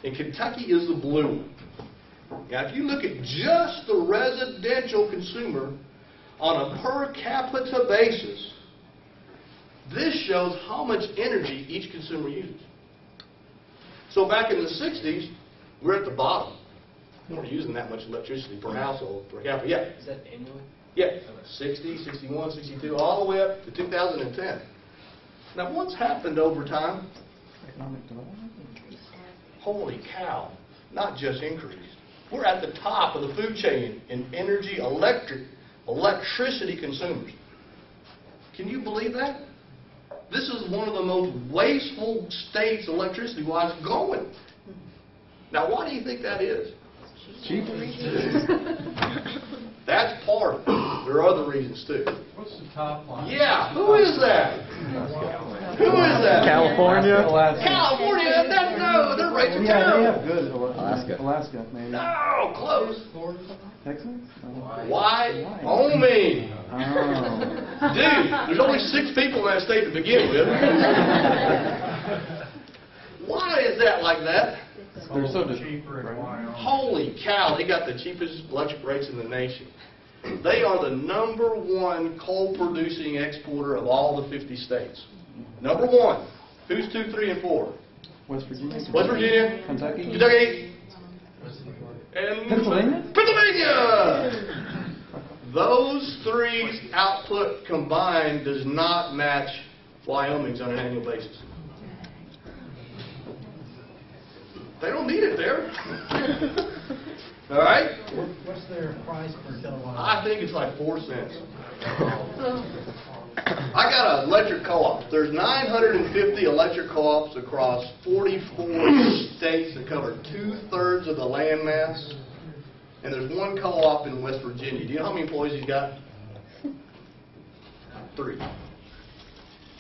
and Kentucky is the blue one. Now, if you look at just the residential consumer on a per capita basis, this shows how much energy each consumer uses. So back in the 60s, we're at the bottom. We weren't using that much electricity per household, per capita. Yeah. Is that annually? Yeah. 60, 61, 62, all the way up to 2010. Now, what's happened over time? Economic development. Holy cow, not just increased. We're at the top of the food chain in energy, electricity consumers. Can you believe that? This is one of the most wasteful states electricity-wise going. Now, why do you think that is? Cheaper. That's part of it. There are other reasons, too. What's the top line? Yeah, who is that? Who is that? California. Alaska. California, no, their rates are Yeah, they have terrible. good. Alaska. Alaska, maybe. No, close. Texas? Wyoming. Oh. Dude, there's only 6 people in that state to begin with. Why is that like that? They're so cheaper in Wyoming. Holy cow, they got the cheapest electric rates in the nation. They are the #1 coal-producing exporter of all the 50 states. #1. Who's 2, 3, and 4? West Virginia. West Virginia. Kentucky. Kentucky. And Pennsylvania? Pennsylvania! Those 3's output combined does not match Wyoming's on an annual basis. They don't need it there. All right? What's their price per kilowatt? I think it's like 4 cents. I got an electric co-op. There's 950 electric co-ops across 44 states that cover 2/3 of the land mass. And there's one co-op in West Virginia. Do you know how many employees he's got? 3.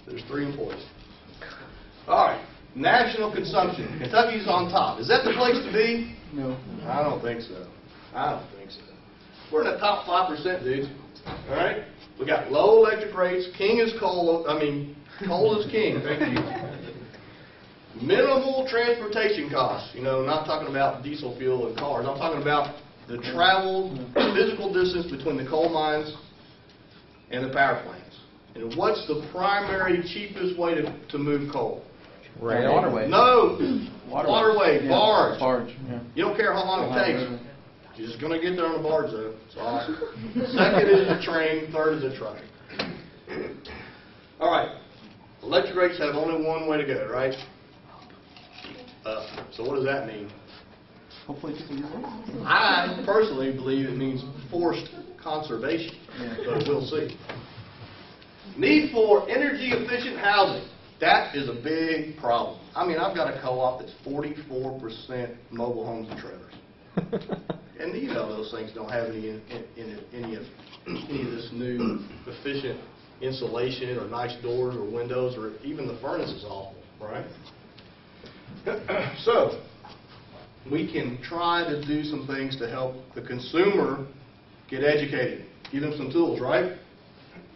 There's 3 employees. All right. National consumption. Kentucky's on top. Is that the place to be? No. I don't think so. I don't think so. We're in the top 5%, dudes. All right? We got low electric rates. King is coal. Coal is king. Thank you. Minimal transportation costs. You know, not talking about diesel fuel and cars. I'm talking about the travel, physical distance between the coal mines and the power plants. And what's the primary cheapest way to move coal? Rail. Waterway. No. Waterway. Yeah. Barge. Barge, yeah. You don't care how long it takes. You're just going to get there on a barge, though. So, second is the train. Third is the truck. All right. Electric rates have only one way to go, right? So what does that mean? Hopefully people use it. I personally believe it means forced conservation, but we'll see. Need for energy-efficient housing. That is a big problem. I mean, I've got a co-op that's 44% mobile homes and trailers. And you know those things don't have any of this new efficient insulation or nice doors or windows, or even the furnace is awful, right? So, we can try to do some things to help the consumer get educated. Give them some tools, right?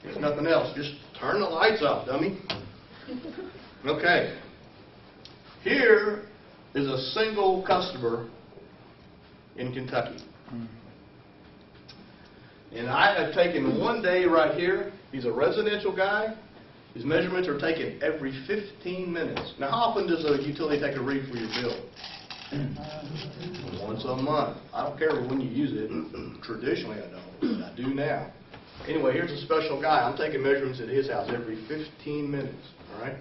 There's nothing else. Just turn the lights off, dummy. Okay. Here is a single customer in Kentucky. And I have taken one day right here. He's a residential guy. His measurements are taken every 15 minutes. Now, how often does a utility take a read for your bill? Once a month. I don't care when you use it. Traditionally, I don't. But I do now. Anyway, here's a special guy. I'm taking measurements at his house every 15 minutes. All right?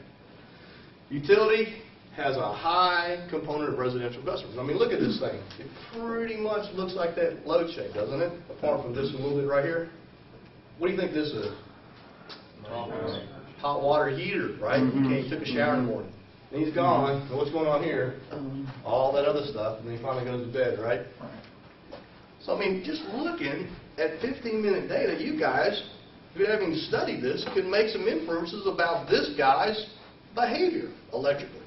Utility has a high component of residential customers. I mean, look at this thing. It pretty much looks like that load shape, doesn't it? Apart from this a little bit right here. What do you think this is? Hot water heater, right? You took a shower in the morning. And he's gone. And what's going on here? All that other stuff. And then he finally goes to bed, right? So, I mean, just looking at 15-minute data, you guys, if you haven't studied this, can make some inferences about this guy's behavior electrically.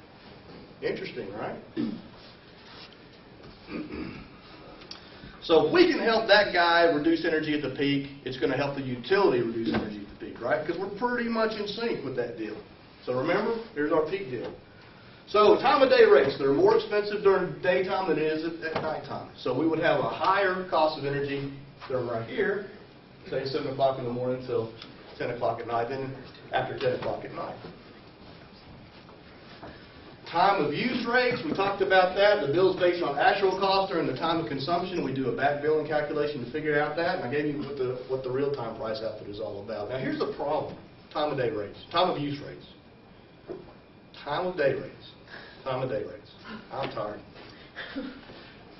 Interesting, right? So if we can help that guy reduce energy at the peak, it's going to help the utility reduce energy at the peak, right? Because we're pretty much in sync with that deal. So remember, here's our peak deal. So time of day rates, they're more expensive during daytime than it is at nighttime. So we would have a higher cost of energy during right here, say 7 o'clock in the morning until 10 o'clock at night, then after 10 o'clock at night. Time of use rates, we talked about that. The bill is based on actual cost during the time of consumption. We do a back billing calculation to figure out that, and I gave you what the real-time price output is all about. Now here's the problem, time of day rates, time of use rates. Time of day rates. Time of day rates. I'm tired.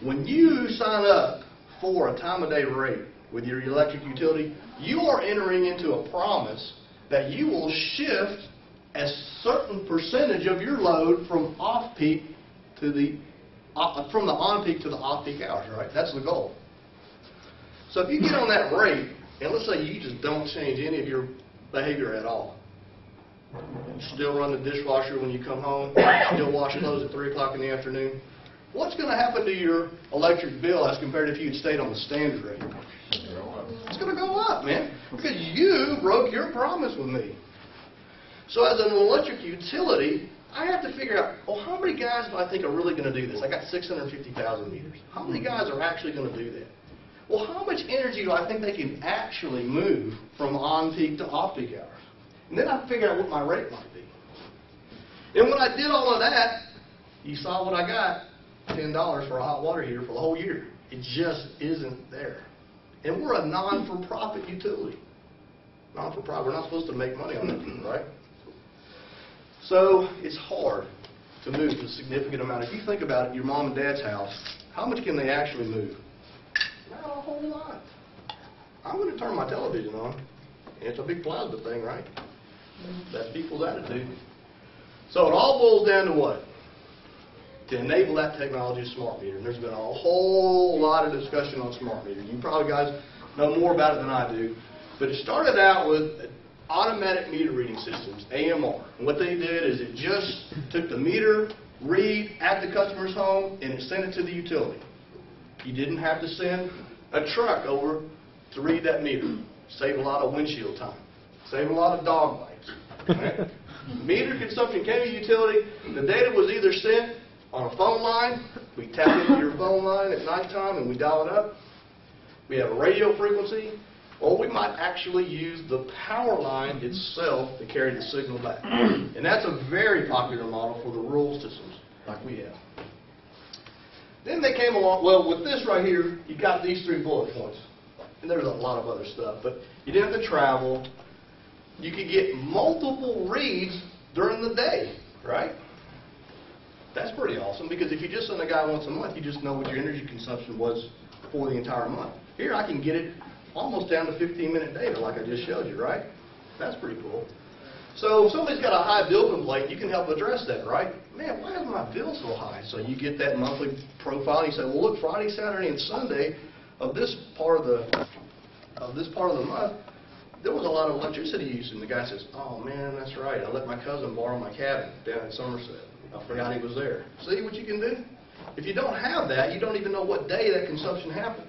When you sign up for a time of day rate with your electric utility, you are entering into a promise that you will shift a certain percentage of your load from off-peak to from the on-peak to the off-peak hours, right? That's the goal. So if you get on that rate, and let's say you just don't change any of your behavior at all, still run the dishwasher when you come home, still wash clothes at 3 o'clock in the afternoon, what's going to happen to your electric bill as compared to if you had stayed on the standard rate? It's going to go up, man, because you broke your promise with me. So as an electric utility, I have to figure out, well, how many guys do I think are really going to do this? I got 650,000 meters. How many guys are actually going to do that? Well, how much energy do I think they can actually move from on-peak to off-peak hours? And then I figure out what my rate might be. And when I did all of that, you saw what I got, $10 for a hot water heater for the whole year. It just isn't there. And we're a non-for-profit utility. Non-for-profit. We're not supposed to make money on that, right? So it's hard to move a significant amount. If you think about it, your mom and dad's house, how much can they actually move? Not a whole lot. I'm going to turn my television on. And it's a big plasma thing, right? That's people's attitude. So it all boils down to what? To enable that technology of smart meter. And there's been a whole lot of discussion on smart meters. You probably guys know more about it than I do. But it started out with automatic meter reading systems, AMR. And what they did is it just took the meter read at the customer's home and it sent it to the utility. You didn't have to send a truck over to read that meter. Save a lot of windshield time. Save a lot of dog bites. Right? Meter consumption came to utility. The data was either sent on a phone line. We tap into your phone line at nighttime and we dial it up. We have a radio frequency. Or we might actually use the power line itself to carry the signal back. And that's a very popular model for the rural systems like we have. Then they came along, well, with this right here, you got these 3 bullet points. And there's a lot of other stuff, but you didn't have to travel. You could get multiple reads during the day, right? That's pretty awesome, because if you just send a guy once a month, you just know what your energy consumption was for the entire month. Here I can get it almost down to 15-minute data like I just showed you, right? That's pretty cool. So if somebody's got a high bill complaint, you can help address that, right? Man, why is my bill so high? So you get that monthly profile, and you say, well, look, Friday, Saturday, and Sunday of this part of the month, there was a lot of electricity use. And the guy says, oh, man, that's right. I let my cousin borrow my cabin down in Somerset. I forgot he was there. See what you can do? If you don't have that, you don't even know what day that consumption happened,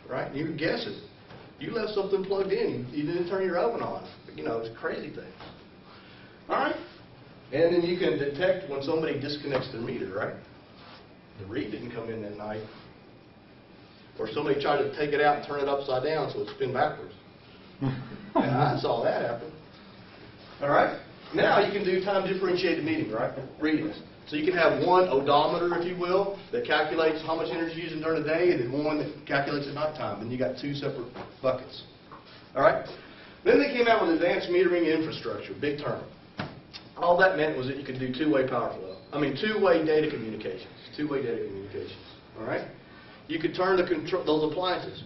right? You're guessing. You left something plugged in. You didn't turn your oven on. You know, it's crazy things. All right? And then you can detect when somebody disconnects their meter, right? The read didn't come in that night. Or somebody tried to take it out and turn it upside down so it spin backwards. And I saw that happen. All right? Now you can do time differentiated readings. So you can have one odometer, if you will, that calculates how much energy you're using during the day, and then one that calculates at nighttime. Then you got 2 separate buckets. All right? Then they came out with advanced metering infrastructure, big term. All that meant was that you could do two-way power flow. I mean, two-way data communications. Two-way data communications. All right? You could turn those appliances.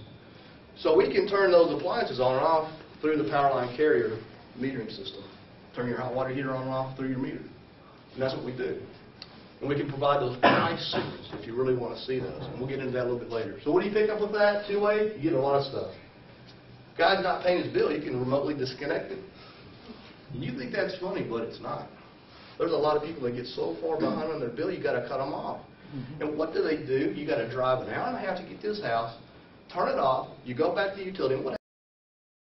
So we can turn those appliances on and off through the power line carrier metering system. Turn your hot water heater on and off through your meter. And that's what we do. And we can provide those price signals if you really want to see those. And we'll get into that a little bit later. So what do you pick up with that two-way? You get a lot of stuff. Guy's not paying his bill, you can remotely disconnect it. And you think that's funny, but it's not. There's a lot of people that get so far behind on their bill, you got to cut them off. And what do? You got to drive an hour and a half to get to this house, turn it off, you go back to the utility, and what